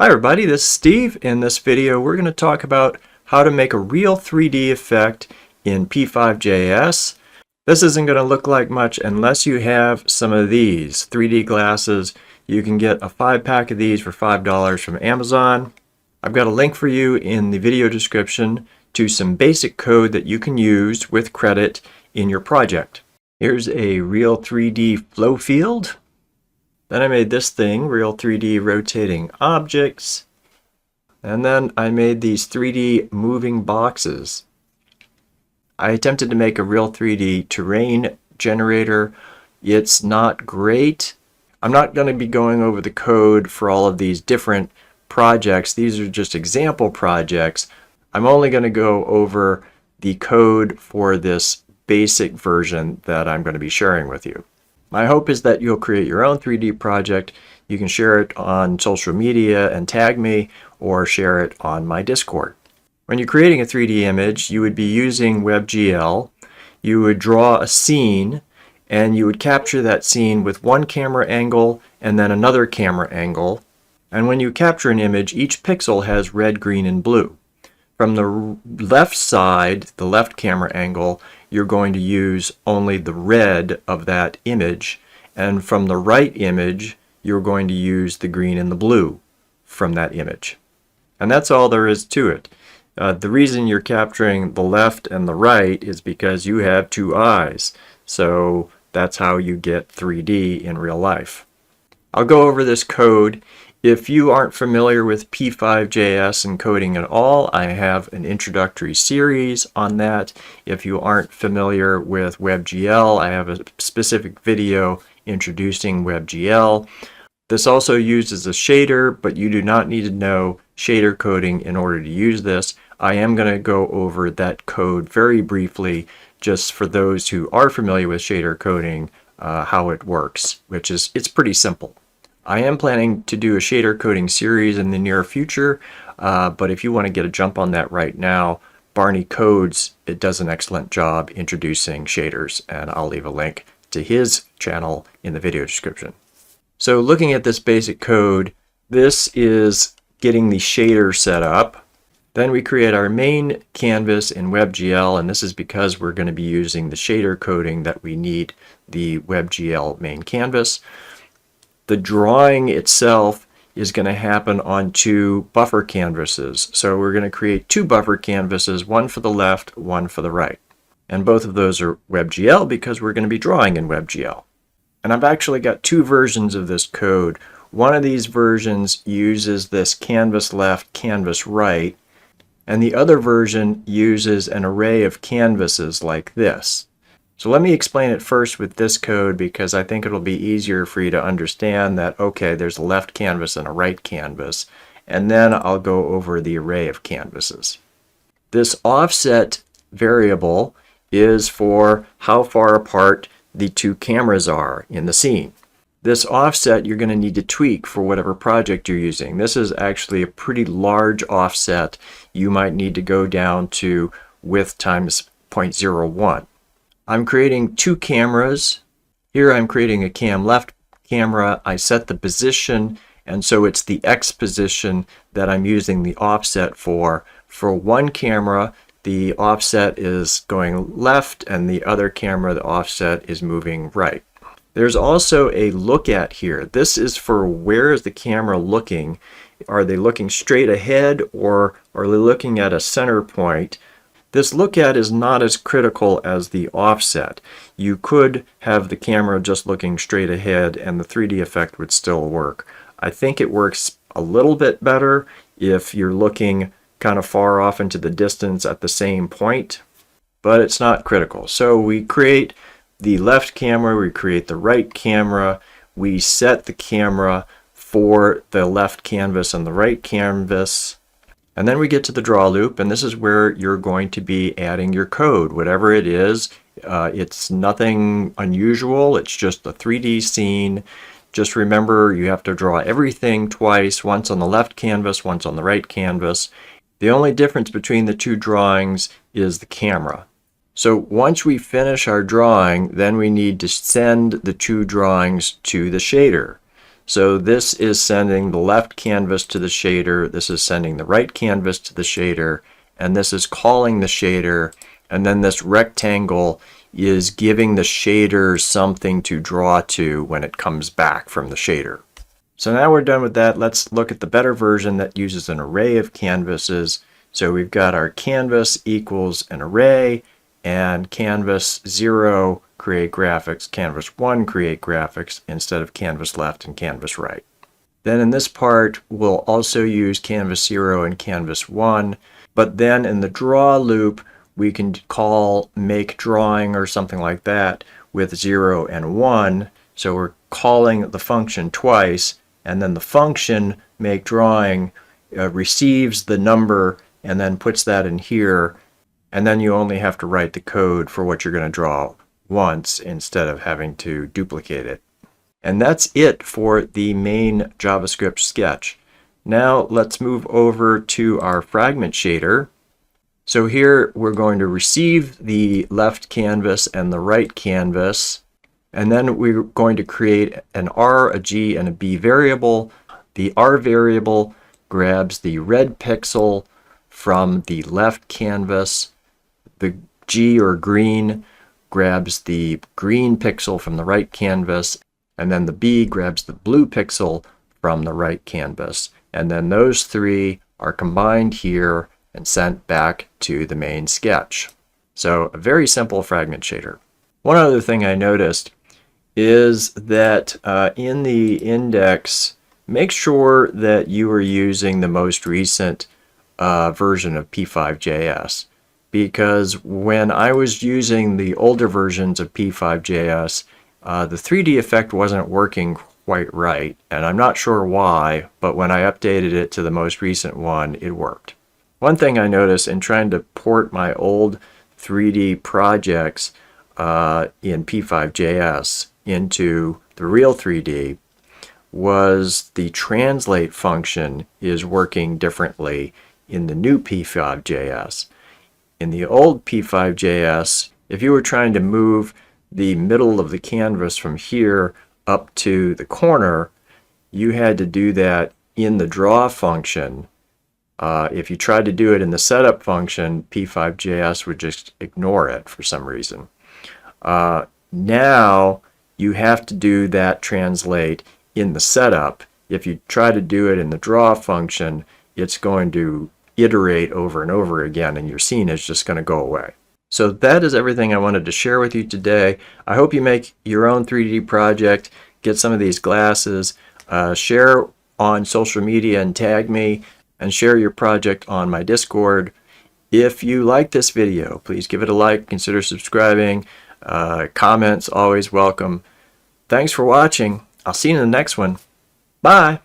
Hi everybody, this is Steve. In this video we're going to talk about how to make a real 3D effect in p5js. This isn't going to look like much unless you have some of these 3D glasses. You can get a 5-pack of these for $5 from Amazon. I've got a link for you in the video description to some basic code that you can use with credit in your project. Here's a real 3D flow field. Then I made this thing, real 3D rotating objects. And then I made these 3D moving boxes. I attempted to make a real 3D terrain generator. It's not great. I'm not going to be going over the code for all of these different projects. These are just example projects. I'm only going to go over the code for this basic version that I'm going to be sharing with you. My hope is that you'll create your own 3D project. You can share it on social media and tag me, or share it on my Discord. When you're creating a 3D image, you would be using WEBGL. You would draw a scene, and you would capture that scene with one camera angle and then another camera angle. And when you capture an image, each pixel has red, green, and blue. From the left side, the left camera angle, you're going to use only the red of that image, and from the right image you're going to use the green and the blue from that image. And that's all there is to it. The reason you're capturing the left and the right is because you have two eyes, so that's how you get 3D in real life. I'll go over this code. If you aren't familiar with p5js and coding at all, I have an introductory series on that. If you aren't familiar with WEBGL, I have a specific video introducing WEBGL. This also uses a shader, but you do not need to know shader coding in order to use this. I am going to go over that code very briefly, just for those who are familiar with shader coding, how it works, it's pretty simple. I am planning to do a shader coding series in the near future, but if you want to get a jump on that right now, Barney Codes, it does an excellent job introducing shaders, and I'll leave a link to his channel in the video description. So looking at this basic code, this is getting the shader set up. Then we create our main canvas in WEBGL, and this is because we're going to be using the shader coding that we need the WEBGL main canvas. The drawing itself is going to happen on two buffer canvases. So we're going to create two buffer canvases, one for the left, one for the right. And both of those are WEBGL because we're going to be drawing in WEBGL. And I've actually got two versions of this code. One of these versions uses this canvas left, canvas right, and the other version uses an array of canvases like this. So let me explain it first with this code, because I think it'll be easier for you to understand that, okay, there's a left canvas and a right canvas, and then I'll go over the array of canvases. This offset variable is for how far apart the two cameras are in the scene. This offset you're going to need to tweak for whatever project you're using. This is actually a pretty large offset. You might need to go down to width times 0.01. I'm creating two cameras. Here I'm creating a cam left camera. I set the position, and so it's the X position that I'm using the offset for. For one camera, the offset is going left, and the other camera, the offset is moving right. There's also a look at here. This is for where is the camera looking. Are they looking straight ahead, or are they looking at a center point? This look at is not as critical as the offset. You could have the camera just looking straight ahead and the 3D effect would still work. I think it works a little bit better if you're looking kind of far off into the distance at the same point, but it's not critical. So we create the left camera, we create the right camera, we set the camera for the left canvas and the right canvas. And then we get to the draw loop, and this is where you're going to be adding your code. Whatever it is, it's nothing unusual. It's just a 3D scene. Just remember, you have to draw everything twice, once on the left canvas, once on the right canvas. The only difference between the two drawings is the camera. So once we finish our drawing, then we need to send the two drawings to the shader. So this is sending the left canvas to the shader, this is sending the right canvas to the shader, and this is calling the shader, and then this rectangle is giving the shader something to draw to when it comes back from the shader. So now we're done with that. Let's look at the better version that uses an array of canvases. So we've got our canvas equals an array, and canvas 0 create graphics, canvas 1 create graphics instead of canvas left and canvas right. Then in this part we'll also use canvas 0 and canvas 1, but then in the draw loop we can call make drawing or something like that with 0 and 1. So we're calling the function twice, and then the function make drawing receives the number and then puts that in here, and then you only have to write the code for what you're going to draw once instead of having to duplicate it. And that's it for the main JavaScript sketch. Now let's move over to our fragment shader. So here we're going to receive the left canvas and the right canvas, and then we're going to create an R, a G, and a B variable. The R variable grabs the red pixel from the left canvas. The G or green grabs the green pixel from the right canvas, and then the B grabs the blue pixel from the right canvas. And then those three are combined here and sent back to the main sketch. So a very simple fragment shader. One other thing I noticed is that in the index, make sure that you are using the most recent version of p5js, because when I was using the older versions of p5js, the 3D effect wasn't working quite right, and I'm not sure why, but when I updated it to the most recent one, it worked. One thing I noticed in trying to port my old 3D projects in p5js into the real 3D was the translate function is working differently in the new p5js. In the old p5js, if you were trying to move the middle of the canvas from here up to the corner, you had to do that in the draw function. If you tried to do it in the setup function, p5js would just ignore it for some reason. Now you have to do that translate in the setup. If you try to do it in the draw function, it's going to iterate over and over again, and your scene is just going to go away. So that is everything I wanted to share with you today. I hope you make your own 3D project, get some of these glasses, share on social media and tag me, and share your project on my Discord. If you like this video, please give it a like, consider subscribing. Comments always welcome. Thanks for watching. I'll see you in the next one. Bye.